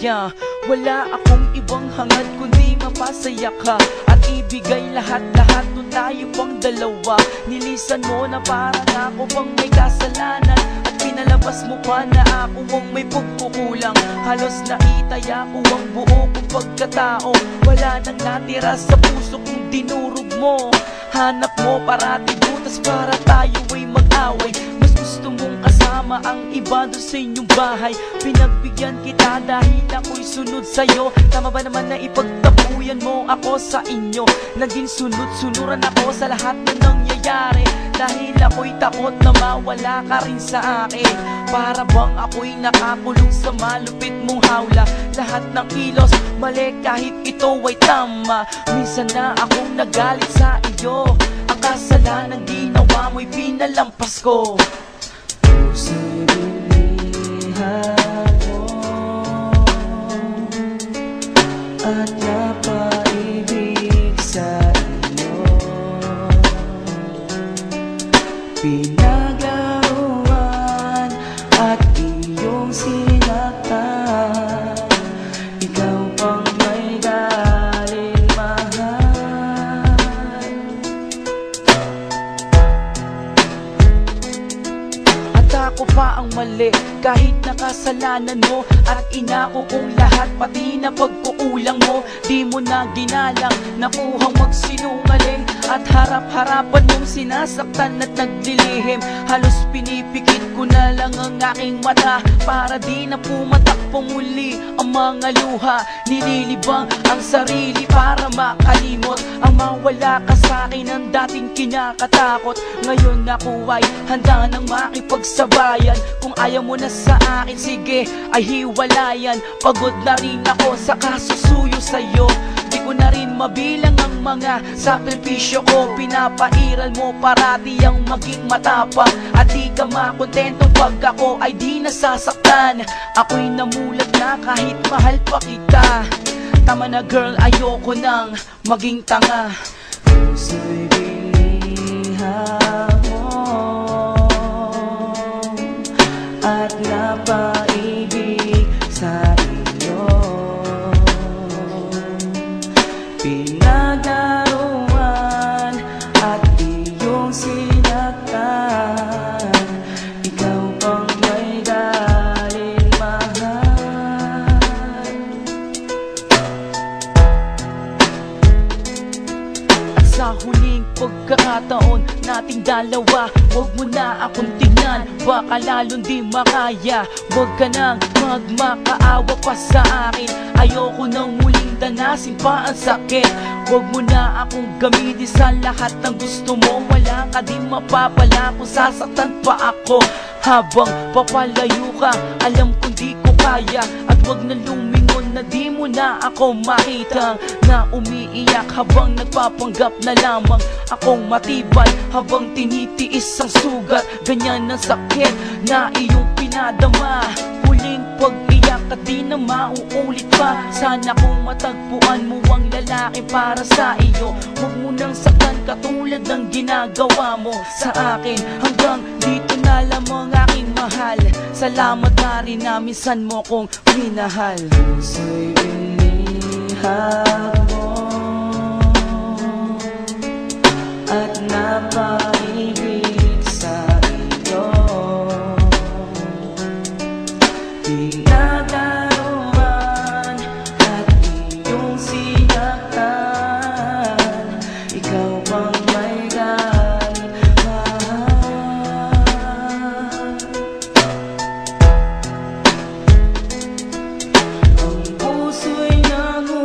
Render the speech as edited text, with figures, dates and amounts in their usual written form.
masaya. Wala akong ibang hangad kundi mapasaya ka at ibigay lahat-lahat nung tayo pang dalawa. Nilisan mo na parang ako pang may kasalanan at pinalabas mo pa na ako ang may pagkukulang. Halos naitaya ko ang buo kong pagkatao. Wala nang natira sa puso kong dinurog mo. Hanap mo parati butas para tayo ay mag-away. Mas gusto mong kasama ang iba doon sa inyong bahay. Pinagbigyan kita dahil ako'y sunod sa'yo. Tama ba naman na ipagtapuyan mo ako sa inyo? Naging sunod-sunuran ako sa lahat na nangyayari dahil ako'y takot na mawala ka rin sa akin. Para bang ako'y nakakulong sa malupit mong hawla. Lahat ng kilos mali kahit ito ay tama. Minsan na akong nagalit sa iyo. Ang kasalanan ginawa mo'y pinalampas ko. Puso'y binihan mo at napaibig sa iyo. Pinaglaruan at iyong sinaktan. Ikaw pang may galing mahal. At ako pa ang mali kahit nakasalanan mo. At inako kong lahat pati na pagkukulang mo. Di mo na ginalang, nakuhang magsinungaling. At harap-harapan mong sinasaktan at naglilihim. Halos pinipikit ko na lang ang aking mata para di na pumatakbo muli ang mga luha. Nililibang ang sarili para makalimot ang mawala ka sa akin ang dating kinakatakot. Ngayon ako ay handa nang makipagsabayan. Kung ayaw mo na sa akin, sige ay hiwalayan. Pagod na rin ako sa kasusuyo sa'yo. Di ko na rin mabilang ang mga sakripisyo ko. Pinapairal mo parati ang maging matapang at di ka makontento pag ako ay di nasasaktan. Ako'y namulat na kahit mahal pa kita. Tama na girl, ayoko nang maging tanga. Puso'y binihan mo at napaibig sa iyo. Pinaglaruan at iyong sinaktan. Ikaw pang may galing mahal. At sa huling pagkakataon nating dalawa, huwag mo na akong tingnan, baka lalong di makaya. Huwag ka nang magmakaawa pa sa akin. Ayoko nang muling danasin pa ang sakit. Huwag mo na akong gamitin sa lahat ng gusto mo. Wala ka din mapapala kung sasaktan pa ako. Habang papalayo ka, alam kong di ko kaya. At huwag na lumingon na di mo na ako makita. Na umiiyak habang nagpapanggap na lamang akong matibay. Habang tinitiis ang sugat, ganyan ang sakit na iyong pinadama. Huling pag-iyak at di na mauulit pa. Sana kung matagpuan mo ang lalaki para sa iyo. Huwag mo nang saktan katulad ng ginagawa mo sa akin. Hanggang dito na lamang aking mahal. Salamat na rin na minsan mo kong minahal. Puso'y binihan mo at napaibig sa iyo. Pinaglaruan at iyong sinaktan. Ikaw bang may galing mahal. Ang puso'y nangumuling